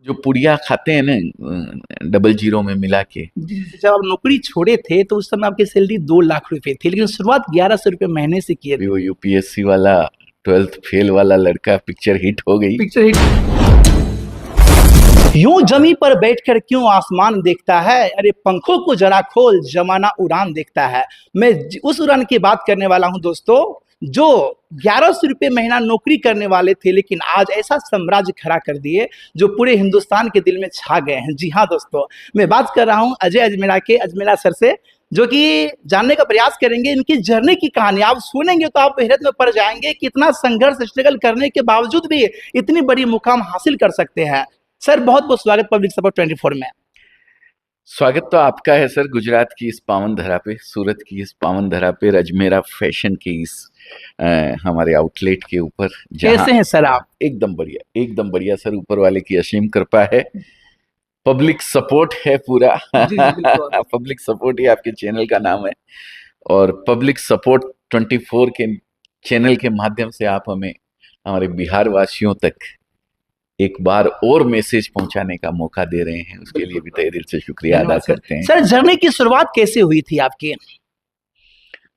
जो पुड़िया खाते हैं ना, डबल जीरो में मिला के। जब आप नौकरी छोड़े थे तो उस समय आपकी सैलरी 2 लाख रुपए थी, लेकिन शुरुआत 1100 रुपए महीने से किए अभी थे। वो यूपीएससी वाला 12th फेल वाला लड़का पिक्चर हिट हो गई। Picture hit. यूं जमी पर बैठकर क्यों आसमान देखता है, अरे पंखों को जरा खोल जमाना उड़ान देखता है। मैं उस उड़ान की बात करने वाला हूं दोस्तों, जो 1100 रुपये महीना नौकरी करने वाले थे, लेकिन आज ऐसा साम्राज्य खड़ा कर दिए जो पूरे हिंदुस्तान के दिल में छा गए हैं। जी हाँ दोस्तों, मैं बात कर रहा हूं अजय अजमेरा के, अजमेरा सर से, जो कि जानने का प्रयास करेंगे इनकी जर्नी की कहानी। आप सुनेंगे तो आप हैरत में पड़ जाएंगे कि इतना संघर्ष स्ट्रगल करने के बावजूद भी इतनी बड़ी मुकाम हासिल कर सकते हैं। सर बहुत बहुत स्वागत पब्लिक सपोर्ट 24 में। स्वागत तो आपका है सर, गुजरात की इस पावन धरा पे, सूरत की इस पावन धरा पे, अजमेरा फैशन के इस हमारे आउटलेट के ऊपर। कैसे हैं सर आप? एकदम बढ़िया, एकदम बढ़िया सर, ऊपर वाले की असीम कृपा है, पब्लिक सपोर्ट है पूरा। पब्लिक सपोर्ट ही आपके चैनल का नाम है, और पब्लिक सपोर्ट 24 के चैनल के माध्यम से आप हमें, हमारे बिहार वासियों तक एक बार और मैसेज पहुंचाने का मौका दे रहे हैं, उसके लिए भी तहे दिल से शुक्रिया अदा करते हैं। सर जर्नी की शुरुआत कैसे हुई थी आपकी?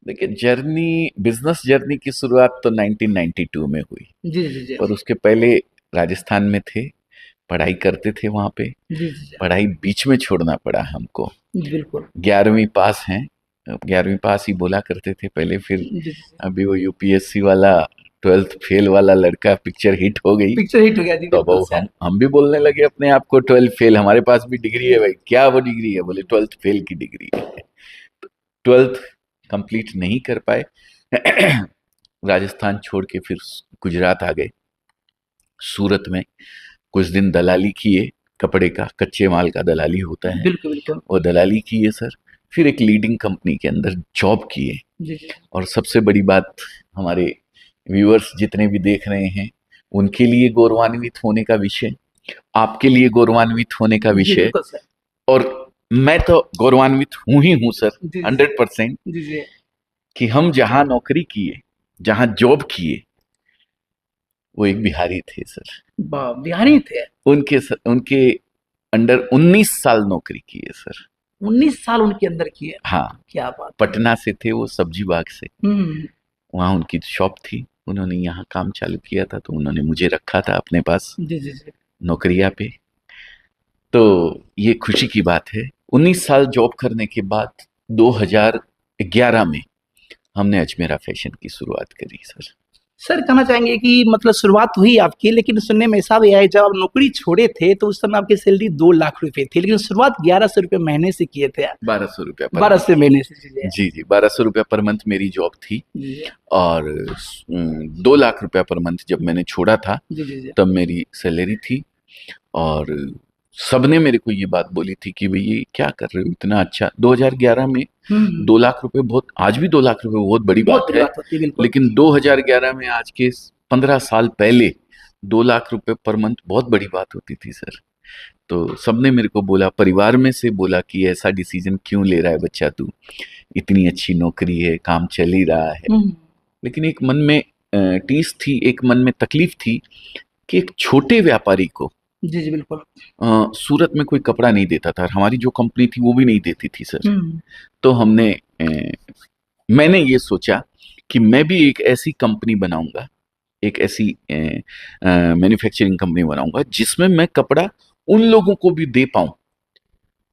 देखिए, बिजनेस जर्नी की शुरुआत तो 1992 में हुई। जी। और उसके पहले राजस्थान में थे, पढ़ाई करते थे वहां पे। जी। पढ़ाई बीच में छोड़ना पड़ा हमको। बिल्कुल। 11वीं पास हैं, 11वीं पास ही बोला करते थे पहले, फिर अभी वो यूपीएससी वाला 12th फेल वाला लड़का पिक्चर हिट हो गई। पिक्चर हिट हो गया जी। तो अब हम भी बोलने लगे अपने आप को 12th फेल, हमारे पास भी डिग्री है भाई। क्या वो डिग्री है? बोले 12th फेल की डिग्री है। 12th कंप्लीट नहीं कर पाए। राजस्थान छोड़ के फिर गुजरात आ गए। सूरत में कुछ दिन दलाली किए, कपड़े का, कच्चे माल का दलाली होता है। बिल्कुल बिल्कुल। वो दलाली किए सर। फिर एक लीडिंग कंपनी के अंदर जॉब किए। और सबसे बड़ी बात, हमारे व्यूअर्स जितने भी देख रहे हैं उनके लिए गौरवान्वित होने का विषय, आपके लिए गौरवान्वित होने का विषय, और मैं तो गौरवान्वित हूं ही हूं सर 100%, कि हम जहां नौकरी किए, जहां जॉब किए, वो एक बिहारी थे सर। बिहारी थे? उनके अंडर 19 साल नौकरी किए सर। 19 साल उनके अंदर किए? हाँ। क्या बात। पटना से थे वो, सब्जी बाग से। वहाँ उनकी शॉप थी, उन्होंने यहाँ काम चालू किया था, तो उन्होंने मुझे रखा था अपने पास नौकरिया पे। तो ये खुशी की बात है। 19 साल जॉब करने के बाद 2011 में हमने अजमेरा फैशन की शुरुआत करी सर। सर कहना चाहेंगे कि मतलब शुरुआत हुई आपकी, लेकिन सुनने में ऐसा भी आया जब आप नौकरी छोड़े थे तो उस समय आपकी सैलरी 2 लाख रुपए थी, लेकिन शुरुआत 1100 रुपए महीने से किए थे। 1200 रुपया 1200 महीने से? जी, 1200 रुपया पर मंथ मेरी जॉब थी। और 2 लाख रुपया पर मंथ जब मैंने छोड़ा था, तब मेरी सैलरी थी। और सबने मेरे को ये बात बोली थी कि भाई ये क्या कर रहे हो इतना अच्छा। 2011 में 2 लाख रुपए बहुत, आज भी 2 लाख रुपए बहुत बड़ी बात है, लेकिन 2011 में, आज के 15 साल पहले 2 लाख रुपए पर मंथ बहुत बड़ी बात होती थी सर। तो सबने मेरे को बोला, परिवार में से बोला कि ऐसा डिसीजन क्यों ले रहा है बच्चा तू, इतनी अच्छी नौकरी है, काम चल ही रहा है। लेकिन एक मन में टीस थी, एक मन में तकलीफ थी कि एक छोटे व्यापारी को, जी बिल्कुल, सूरत में कोई कपड़ा नहीं देता था, हमारी जो कंपनी थी वो भी नहीं देती थी सर। तो मैंने ये सोचा कि मैं भी एक ऐसी कंपनी बनाऊंगा, एक ऐसी मैन्युफैक्चरिंग कंपनी बनाऊंगा जिसमें मैं कपड़ा उन लोगों को भी दे पाऊं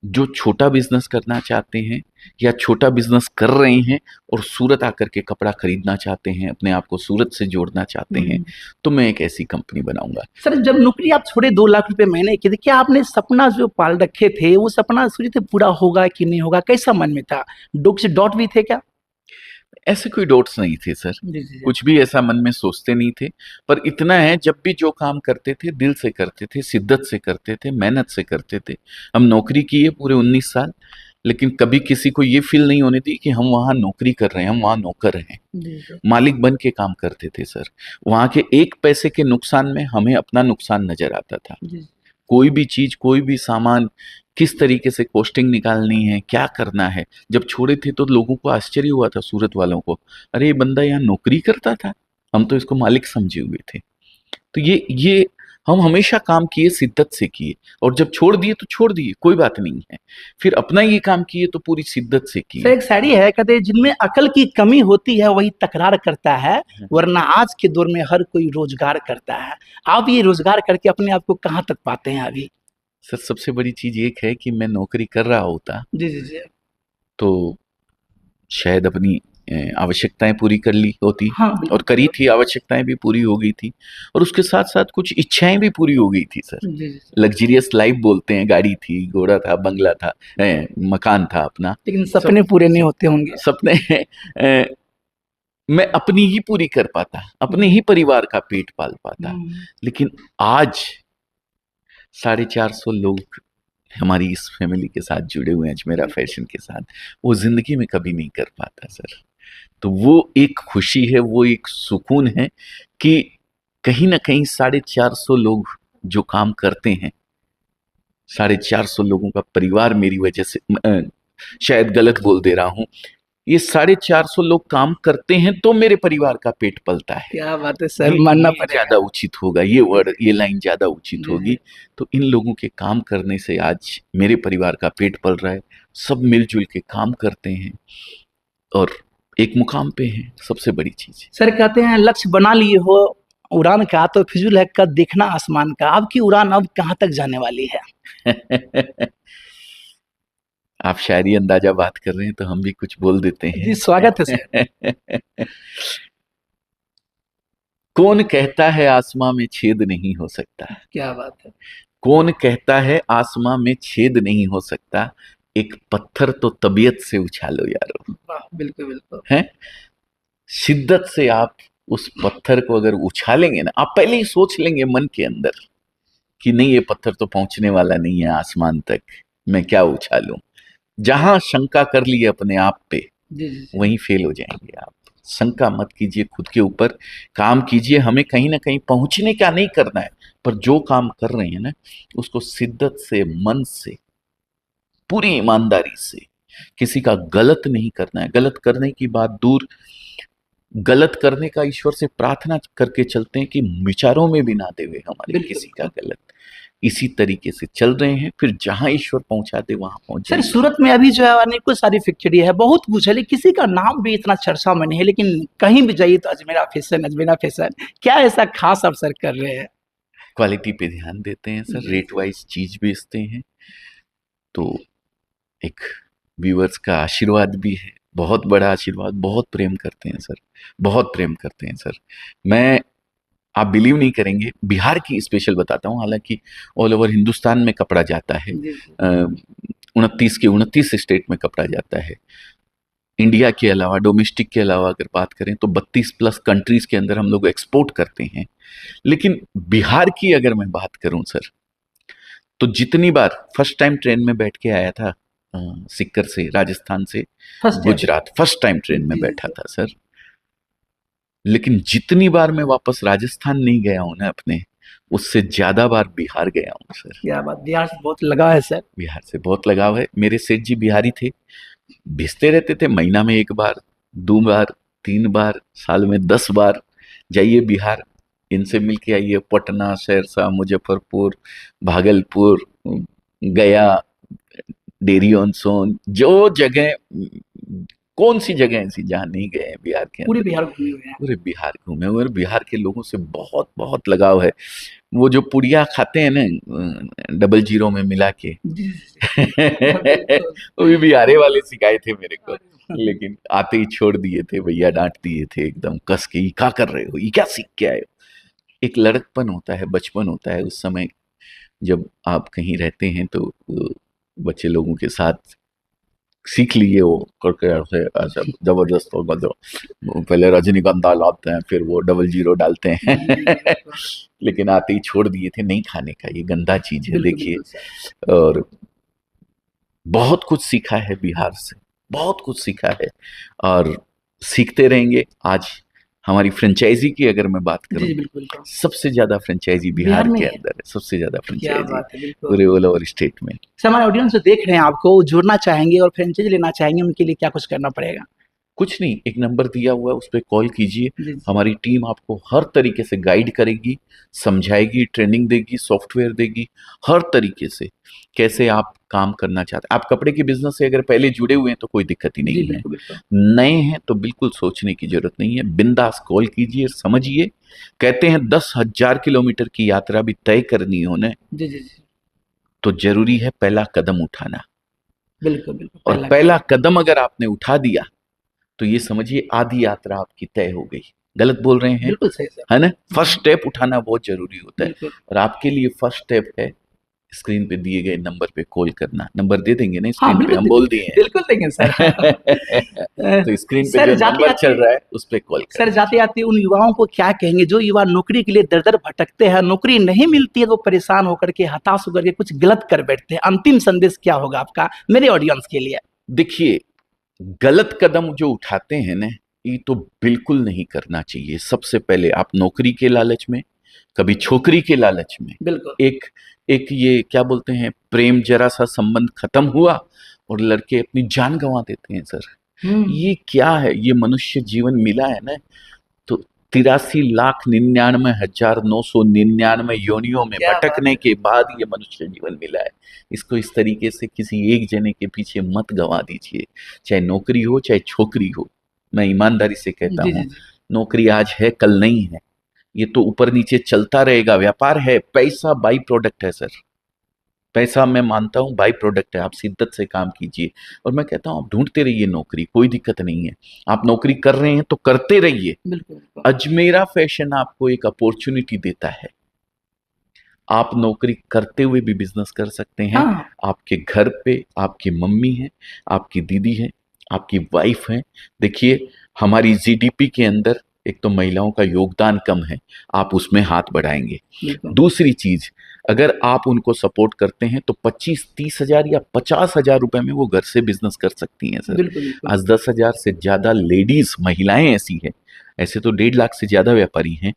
जो छोटा बिजनेस करना चाहते हैं या छोटा बिजनेस कर रहे हैं और सूरत आकर के कपड़ा खरीदना चाहते हैं, अपने आप को सूरत से जोड़ना चाहते हैं। तो मैं एक ऐसी कंपनी बनाऊंगा। सर जब नौकरी आप छोड़े 2 लाख रुपए महीने की, क्या आपने सपना जो पाल रखे थे वो सपना सोचे थे पूरा होगा कि नहीं होगा? कैसा मन में था? डॉट भी थे क्या? ऐसे कोई डॉट्स नहीं थे सर। जी। कुछ भी ऐसा मन में सोचते नहीं थे, पर इतना है, जब भी जो काम करते थे दिल से करते थे, शिद्दत से करते थे, मेहनत से करते थे। हम नौकरी किए पूरे 19 साल, लेकिन कभी किसी को ये फील नहीं होने दी कि हम वहाँ नौकरी कर रहे हैं, हम वहाँ नौकर हैं। मालिक बन के काम करते थे सर। वहाँ के एक पैसे के नुकसान में हमें अपना नुकसान नजर आता था। कोई भी चीज, कोई भी सामान, किस तरीके से कॉस्टिंग निकालनी है, क्या करना है। जब छोड़े थे तो लोगों को आश्चर्य हुआ था, सूरत वालों को, अरे ये बंदा यहाँ नौकरी करता था, हम तो इसको मालिक समझे हुए थे। तो ये हम हमेशा काम किए, शिद्दत से किए, और जब छोड़ दिए तो छोड़ दिए, कोई बात नहीं है। फिर अपना ये काम किए तो पूरी शिद्दत से सर किए। एक शायरी है, कहते हैं जिनमें अकल की कमी होती है वही तकरार करता है, वरना आज के दौर में हर कोई रोजगार करता है। आप ये रोजगार करके अपने आप को कहाँ तक पाते हैं अभी? सर सबसे बड़ी चीज एक है कि मैं नौकरी कर रहा होता जी जी जी। तो शायद अपनी आवश्यकताएं पूरी कर ली होती, हाँ और बिल्कुल। करी थी, आवश्यकताएं भी पूरी हो गई थी, और उसके साथ साथ कुछ इच्छाएं भी पूरी हो गई थी सर। जी जी जी। लग्जरियस लाइफ बोलते हैं, गाड़ी थी, घोड़ा था, बंगला था, मकान था अपना। लेकिन सपने पूरे नहीं होते होंगे। सपने मैं अपनी ही पूरी कर पाता, अपने ही परिवार का पेट पाल पाता। लेकिन आज 450 लोग हमारी इस फैमिली के साथ जुड़े हुए हैं, अजमेरा फैशन के साथ, वो जिंदगी में कभी नहीं कर पाता सर। तो वो एक खुशी है, वो एक सुकून है कि कहीं ना कहीं 450 लोग जो काम करते हैं, 450 लोगों का परिवार मेरी वजह से, शायद गलत बोल दे रहा हूं, ये 450 लोग काम करते हैं तो मेरे परिवार का पेट पलता है। क्या बात है सर, मानना पड़ेगा। ज्यादा उचित होगा ये वर्ड, ये लाइन ज्यादा उचित होगी। तो इन लोगों के काम करने से आज मेरे परिवार का पेट पल रहा है। सब मिलजुल के काम करते हैं और एक मुकाम पे हैं, सबसे बड़ी चीज। सर कहते हैं लक्ष्य बना लिए हो उड़ान का तो फिजूल है कद देखना आसमान का। आपकी उड़ान अब कहाँ तक जाने वाली है? आप शायरी अंदाजा बात कर रहे हैं तो हम भी कुछ बोल देते हैं। जी स्वागत है सर। कौन कहता है आसमां में छेद नहीं हो सकता? क्या बात है। कौन कहता है आसमां में छेद नहीं हो सकता? एक पत्थर तो तबीयत से उछालो यारो। वाह, बिल्कुल बिल्कुल। हैं? शिद्दत से आप उस पत्थर को अगर उछालेंगे ना, आप पहले ही सोच लेंगे मन के अंदर कि नहीं, ये पत्थर तो पहुंचने वाला नहीं है आसमान तक, मैं क्या उछालूं। जहां शंका कर ली अपने आप पे, वहीं फेल हो जाएंगे आप। शंका मत कीजिए, खुद के ऊपर काम कीजिए। हमें कहीं ना कहीं पहुंचने का नहीं करना है, पर जो काम कर रहे हैं ना, उसको शिद्दत से, मन से, पूरी ईमानदारी से, किसी का गलत नहीं करना है। गलत करने की बात दूर, गलत करने का ईश्वर से प्रार्थना करके चलते हैं कि विचारों में भी ना देवे हमारे किसी का गलत। इसी तरीके से चल रहे हैं, फिर जहां ईश्वर पहुंचाते वहां पहुंच सर सूरत में अभी जो है अनेकों सारी फैक्ट्री है, बहुत कुछ है, लेकिन किसी का नाम भी इतना चर्चा में नहीं है, लेकिन कहीं भी जाइए तो अजमेरा फैशन, अजमेरा फैशन। क्या ऐसा खास अवसर कर रहे हैं? क्वालिटी पे ध्यान देते हैं सर, रेट वाइज चीज बेचते हैं, तो एक व्यूअर्स का आशीर्वाद भी है, बहुत बड़ा आशीर्वाद। बहुत प्रेम करते हैं सर, बहुत प्रेम करते हैं सर। मैं, आप बिलीव नहीं करेंगे, बिहार की स्पेशल बताता हूँ, हालांकि ऑल ओवर हिंदुस्तान में कपड़ा जाता है, 29 के 29 स्टेट में कपड़ा जाता है। इंडिया के अलावा, डोमेस्टिक के अलावा अगर बात करें तो 32+ कंट्रीज के अंदर हम लोग एक्सपोर्ट करते हैं। लेकिन बिहार की अगर मैं बात करूं सर, तो जितनी बार फर्स्ट टाइम ट्रेन में बैठ के आया था सिक्कर से, राजस्थान से गुजरात, फर्स्ट टाइम ट्रेन में बैठा था सर, लेकिन जितनी बार मैं वापस राजस्थान नहीं गया हूं ना अपने, उससे ज्यादा बार बिहार गया हूं सर। क्या बात, बिहार से बहुत लगाव है सर? बिहार से बहुत लगाव है। मेरे सेठ जी बिहारी थे, भेजते रहते थे, महीना में 1 बार, 2 बार, 3 बार, साल में 10 बार जाइए बिहार, इनसे मिल के आइए। पटना, सहरसा, मुजफ्फरपुर, भागलपुर, गया, डेरी ऑन सोन, जो जगह, कौन सी जगह ऐसी जहाँ नहीं गए हैं बिहार के पूरे अंदर? बिहार घूमे हुए हैं। पूरे बिहार घूमे हुए हैं। बिहार के लोगों से बहुत बहुत लगाव है। वो जो पुड़िया खाते हैं ना 00 में मिला के वो भी बिहारे वाले सिखाए थे मेरे को, लेकिन आते ही छोड़ दिए थे भैया, डांट दिए थे एकदम कस के, ये क्या कर रहे हो, ये क्या सीख के आए हो। एक लड़कपन होता है, बचपन होता है, उस समय जब आप कहीं रहते हैं तो बच्चे लोगों के साथ सीख लिए वो करके, ऐसे ऐसा जबरदस्त होगा। जो पहले रजनीगंधा लाते हैं, फिर वो 00 डालते हैं लेकिन आते ही छोड़ दिए थे, नहीं खाने का, ये गंदा चीज है देखिए। और बहुत कुछ सीखा है बिहार से, बहुत कुछ सीखा है और सीखते रहेंगे। आज हमारी फ्रेंचाइजी की अगर मैं बात करूं, सबसे ज्यादा फ्रेंचाइजी बिहार के अंदर है, सबसे ज्यादा फ्रेंचाइजी पूरे ऑल ओवर स्टेट में। हमारे ऑडियंस जो देख रहे हैं आपको, जुड़ना चाहेंगे और फ्रेंचाइजी लेना चाहेंगे, उनके लिए क्या कुछ करना पड़ेगा? कुछ नहीं, एक नंबर दिया हुआ है, उस पे कॉल कीजिए। जी जी हमारी टीम आपको हर तरीके से गाइड करेगी, समझाएगी, ट्रेनिंग देगी, सॉफ्टवेयर देगी, हर तरीके से। कैसे आप काम करना चाहते हैं, आप कपड़े के बिजनेस से अगर पहले जुड़े हुए हैं तो कोई दिक्कत ही जी, नहीं है, बिल्कुल बिल्कुल। नए हैं तो बिल्कुल सोचने की जरूरत नहीं है, बिंदास कॉल कीजिए, समझिए। कहते हैं 10,000 किलोमीटर की यात्रा भी तय करनी हो ना, जी जी जी, तो जरूरी है पहला कदम उठाना। बिल्कुल बिल्कुल, और पहला पहला कदम अगर आपने उठा दिया तो ये समझिए आधी यात्रा आपकी तय हो गई। गलत बोल रहे हैं, बिल्कुल सही सर। है ना? फर्स्ट स्टेप उठाना बहुत जरूरी होता है, बिल्कुल। और आपके लिए फर्स्ट स्टेप है स्क्रीन पे दिए गए नंबर पे कॉल करना। नंबर दे देंगे ना हाँ, स्क्रीन पे, बिल्कुल हम दे बोल देंगे, दिए बिल्कुल देंगे सर। हैं। तो स्क्रीन पे सर जो नंबर जाते-जाते, चल रहा है उस पे कॉल कर सर दीजिए। जाते-जाते उन युवाओं को क्या कहेंगे जो युवा नौकरी के लिए दर-दर भटकते हैं, नौकरी नहीं मिलती है तो परेशान होकर के, हताश होकर के कुछ गलत कर बैठते हैं। अंतिम संदेश क्या होगा आपका मेरे ऑडियंस के लिए? देखिए, गलत कदम जो उठाते हैं ना, ये तो बिल्कुल नहीं करना चाहिए। सबसे पहले आप नौकरी के लालच में, कभी छोकरी के लालच में, बिल्कुल। एक एक ये क्या बोलते हैं, प्रेम जरा सा संबंध खत्म हुआ और लड़के अपनी जान गंवा देते हैं सर। ये क्या है, ये मनुष्य जीवन मिला है ना, तो 83,99,999 योनियों में क्या बात भटकने है! के बाद ये मनुष्य जीवन मिला है। इसको इस तरीके से किसी एक जने के पीछे मत गंवा दीजिए, चाहे नौकरी हो चाहे छोकरी हो। मैं ईमानदारी से कहता जी, हूँ, जी, जी। नौकरी आज है कल नहीं है, ये तो ऊपर नीचे चलता रहेगा, व्यापार है। पैसा बाई प्रोडक्ट है सर, पैसा मैं मानता हूँ बाई प्रोडक्ट है। आप शिद्दत से काम कीजिए, और मैं कहता हूँ आप ढूंढते रहिए नौकरी, कोई दिक्कत नहीं है। आप नौकरी कर रहे हैं तो करते रहिए। बिल्कुल, बिल्कुल। अजमेरा फैशन आपको एक अपॉर्चुनिटी देता है, आप नौकरी करते हुए भी बिजनेस कर सकते हैं। हाँ, आपके घर पे आपकी मम्मी है, आपकी दीदी है, आपकी वाइफ है। देखिए, हमारी जीडीपी के अंदर एक तो महिलाओं का योगदान कम है, आप उसमें हाथ बढ़ाएंगे। बिल्कुल। दूसरी चीज, अगर आप उनको सपोर्ट करते हैं तो 25-30 हजार या 50 हजार रुपए में वो घर से बिजनेस कर सकती हैं सर। बिल्कुल, बिल्कुल। आज 10 हजार से ज्यादा लेडीज, महिलाएं ऐसी हैं, ऐसे तो 1.5 लाख से ज्यादा व्यापारी हैं,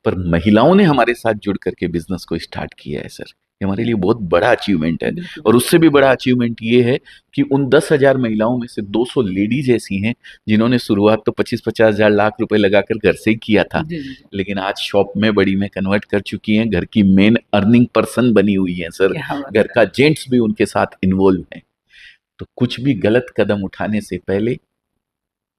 पर महिलाओं ने हमारे साथ जुड़ करके बिजनेस को स्टार्ट किया है सर। ये हमारे लिए बहुत बड़ा अचीवमेंट है। बिल्कुल। और उससे भी बड़ा अचीवमेंट ये है कि उन 10 हजार महिलाओं में से 200 लेडीज ऐसी हैं जिन्होंने शुरुआत तो 25-50 हजार लाख रुपए लगाकर घर से ही किया था, जी, जी, जी। लेकिन आज शॉप में बड़ी में कन्वर्ट कर चुकी हैं, घर की मेन अर्निंग पर्सन बनी हुई हैं सर। क्या बात घर है! का जेंट्स भी उनके साथ इन्वॉल्व है। तो कुछ भी गलत कदम उठाने से पहले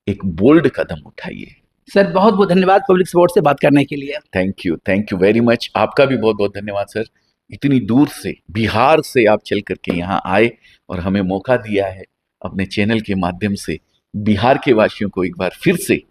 एक बोल्ड कदम उठाइए। सर बहुत-बहुत धन्यवाद पब्लिक सपोर्ट से बात करने के लिए। Thank you very much. आपका भी बहुत बहुत धन्यवाद सर। इतनी दूर से, बिहार से आप चल करके यहाँ आए और हमें मौका दिया है अपने चैनल के माध्यम से बिहार के वासियों को एक बार फिर से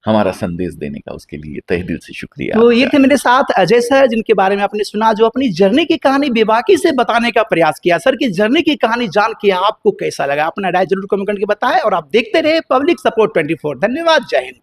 हमारा संदेश देने का, उसके लिए तहे दिल से शुक्रिया तो ये आपका। थे मेरे साथ अजय सर, जिनके बारे में आपने सुना, जो अपनी जर्नी की कहानी बेबाकी से बताने का प्रयास किया। सर की जर्नी की कहानी जान के आपको कैसा लगा? अपना राय जरूर कमेंट करके बताएं, और आप देखते रहे पब्लिक सपोर्ट 24। धन्यवाद, जय हिंद।